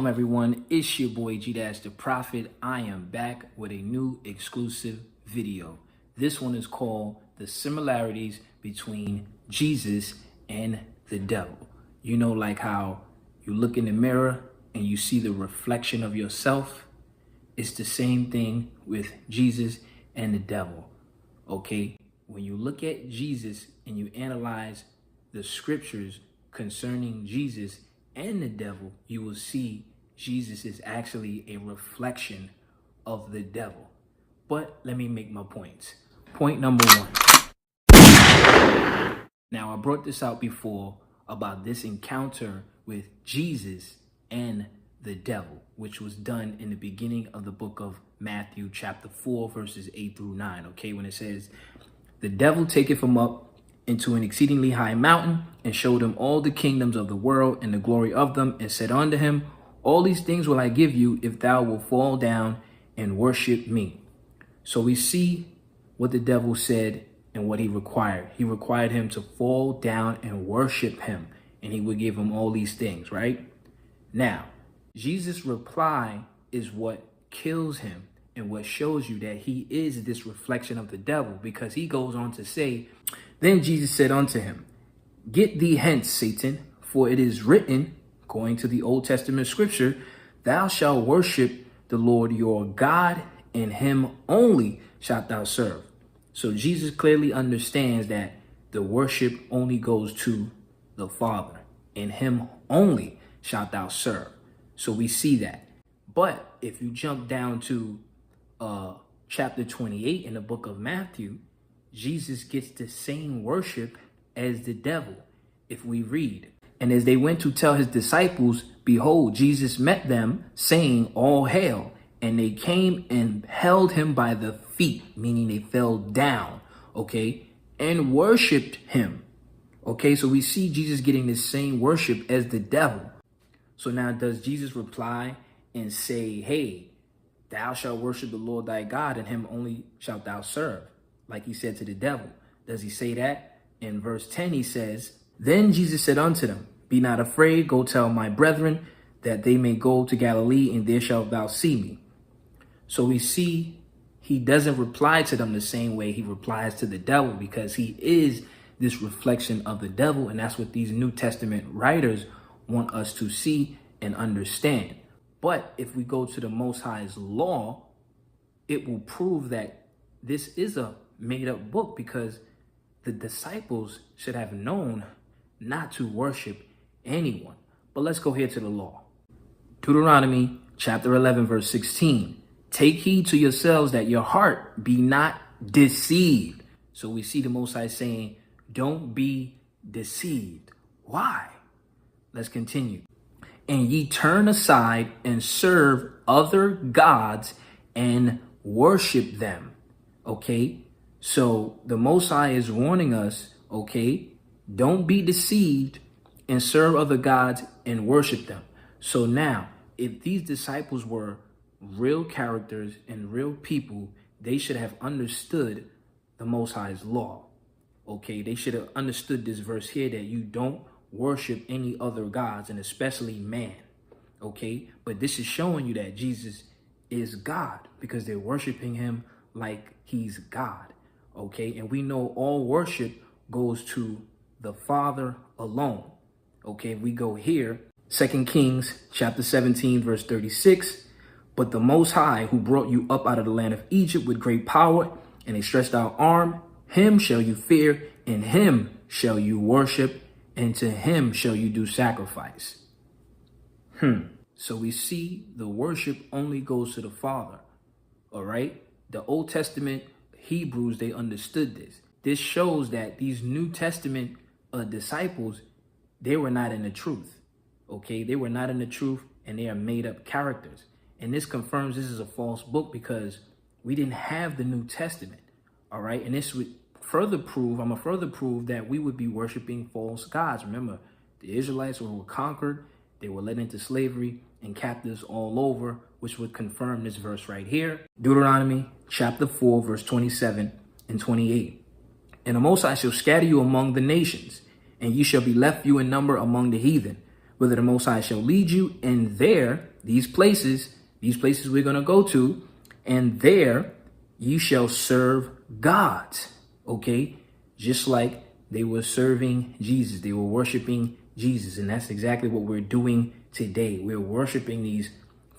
Shalom everyone, it's your boy PayGdashtheprophet. I am back with a new exclusive video. This one is called The Similarities Between Jesus and the Devil. You know, like how you look in the mirror and you see the reflection of yourself? It's the same thing with Jesus and the devil, okay? When you look at Jesus and you analyze the scriptures concerning Jesus and the devil, you will see Jesus is actually a reflection of the devil. But let me make my points. Point number one. Now, I brought this out before about this encounter with Jesus and the devil, which was done in the beginning of the book of Matthew, chapter 4, verses 8 through 9. Okay, when it says, "The devil taketh him up into an exceedingly high mountain, and showed him all the kingdoms of the world and the glory of them, and said unto him, All these things will I give you, if thou wilt fall down and worship me." So we see what the devil said and what he required. He required him to fall down and worship him, and he would give him all these things, right? Now, Jesus' reply is what kills him and what shows you that he is this reflection of the devil, because he goes on to say, "Then Jesus said unto him, Get thee hence, Satan, for it is written," according to the Old Testament scripture, "Thou shalt worship the Lord your God, and him only shalt thou serve." So Jesus clearly understands that the worship only goes to the Father, and him only shalt thou serve. So we see that. But if you jump down to chapter 28 in the book of Matthew, Jesus gets the same worship as the devil. If we read, "And as they went to tell his disciples, behold, Jesus met them, saying, All hail. And they came and held him by the feet," meaning they fell down, okay, "and worshiped him." Okay, so we see Jesus getting the same worship as the devil. So now, does Jesus reply and say, "Hey, thou shalt worship the Lord thy God, and him only shalt thou serve," like he said to the devil? Does he say that? In verse 10, he says, "Then Jesus said unto them, Be not afraid, go tell my brethren that they may go to Galilee, and there shalt thou see me." So we see he doesn't reply to them the same way he replies to the devil, because he is this reflection of the devil. And that's what these New Testament writers want us to see and understand. But if we go to the Most High's law, it will prove that this is a made-up book, because the disciples should have known not to worship anyone. But let's go here to the law. Deuteronomy chapter 11, verse 16. "Take heed to yourselves that your heart be not deceived." So we see the Most High saying, don't be deceived. Why? Let's continue. "And ye turn aside and serve other gods and worship them." Okay, so the Most High is warning us, okay, don't be deceived and serve other gods and worship them. So now, if these disciples were real characters and real people, they should have understood the Most High's law. Okay, they should have understood this verse here, that you don't worship any other gods, and especially man. Okay, but this is showing you that Jesus is God, because they're worshiping him like he's God. Okay, and we know all worship goes to the Father alone. Okay, we go here, 2 Kings chapter 17, verse 36. "But the Most High, who brought you up out of the land of Egypt with great power and a stretched out arm, him shall you fear, and him shall you worship, and to him shall you do sacrifice." So we see the worship only goes to the Father. All right. The Old Testament Hebrews, they understood this. This shows that these New Testament disciples, they were not in the truth. Okay, they were not in the truth, and they are made up characters. And this confirms this is a false book, because we didn't have the New Testament. All right. And this would further prove, I'm going to further prove that we would be worshiping false gods. Remember, the Israelites were conquered. They were led into slavery and captives all over, which would confirm this verse right here. Deuteronomy chapter 4, verse 27 and 28. "And the Most High shall scatter you among the nations, and ye shall be left few in number among the heathen. whither the Most High shall lead you, and there, these places we're going to go to, and there ye shall serve gods. Okay? Just like they were serving Jesus. They were worshiping Jesus. And that's exactly what we're doing today. We're worshiping these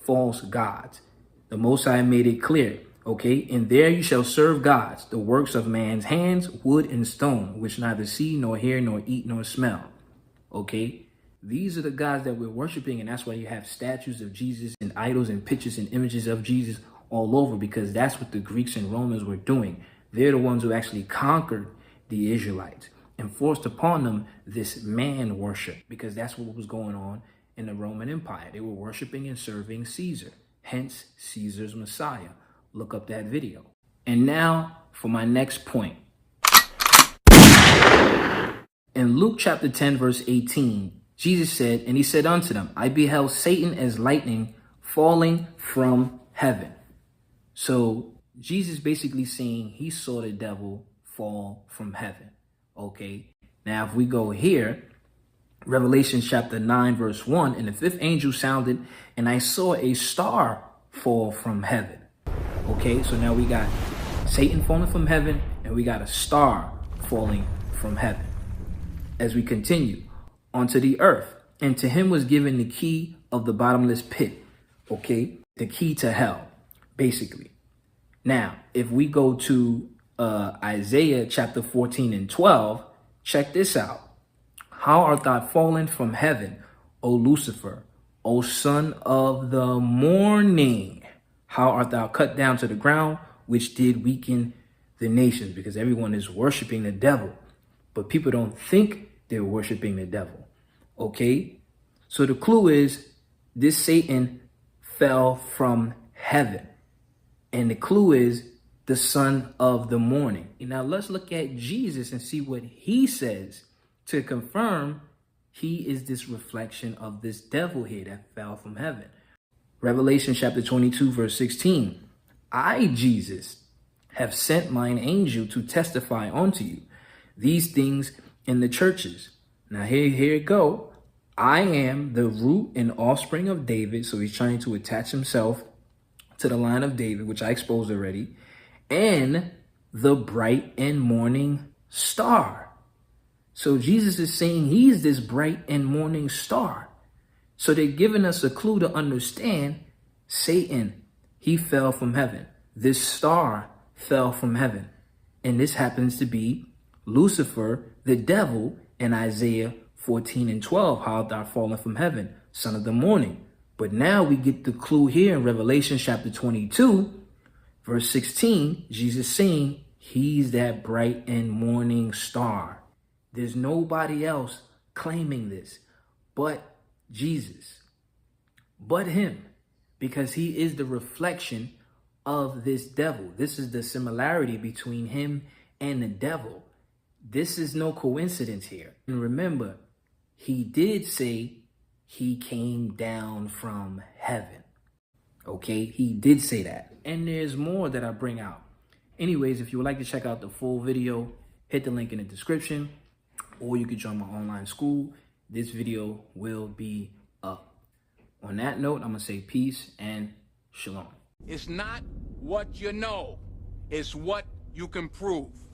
false gods. The Most High made it clear. Okay? And there you shall serve gods, the works of man's hands, wood and stone, which neither see nor hear nor eat nor smell. Okay? These are the gods that we're worshiping, and that's why you have statues of Jesus and idols and pictures and images of Jesus all over, because that's what the Greeks and Romans were doing. They're the ones who actually conquered the Israelites and forced upon them this man worship, because that's what was going on in the Roman Empire. They were worshiping and serving Caesar, hence Caesar's Messiah. Look up that video. And now for my next point. In Luke chapter 10, verse 18, Jesus said, and he said unto them, I beheld Satan as lightning falling from heaven. So Jesus basically saying he saw the devil fall from heaven. Okay. Now, if we go here, Revelation chapter 9, verse 1, and the fifth angel sounded, and I saw a star fall from heaven. Okay. So now we got Satan falling from heaven, and we got a star falling from heaven. As we continue, onto the earth, and to him was given the key of the bottomless pit. Okay, the key to hell, basically. Now, if we go to Isaiah chapter 14 and 12, check this out. How art thou fallen from heaven, O Lucifer, O son of the morning? How art thou cut down to the ground, which did weaken the nations? Because everyone is worshiping the devil, but people don't think they're worshiping the devil. Okay, so the clue is this Satan fell from heaven, and the clue is the son of the morning. Now let's look at Jesus and see what he says to confirm he is this reflection of this devil here that fell from heaven. Revelation chapter 22, verse 16. I, Jesus, have sent mine angel to testify unto you these things in the churches. Now here it go. I am the root and offspring of David. So he's trying to attach himself to the line of David, which I exposed already, and the bright and morning star. So Jesus is saying he's this bright and morning star. So they're giving us a clue to understand Satan, he fell from heaven. This star fell from heaven. And this happens to be Lucifer, the devil, in Isaiah 14 and 12, how thou fallen from heaven, son of the morning. But now we get the clue here in Revelation chapter 22, verse 16, Jesus saying he's that bright and morning star. There's nobody else claiming this but Jesus, but him, because he is the reflection of this devil. This is the similarity between him and the devil. This is no coincidence here. And remember, he did say he came down from heaven. Okay, he did say that. And there's more that I bring out. Anyways, if you would like to check out the full video, hit the link in the description, or you could join my online school. This video will be up. On that note, I'm going to say peace and shalom. It's not what you know, it's what you can prove.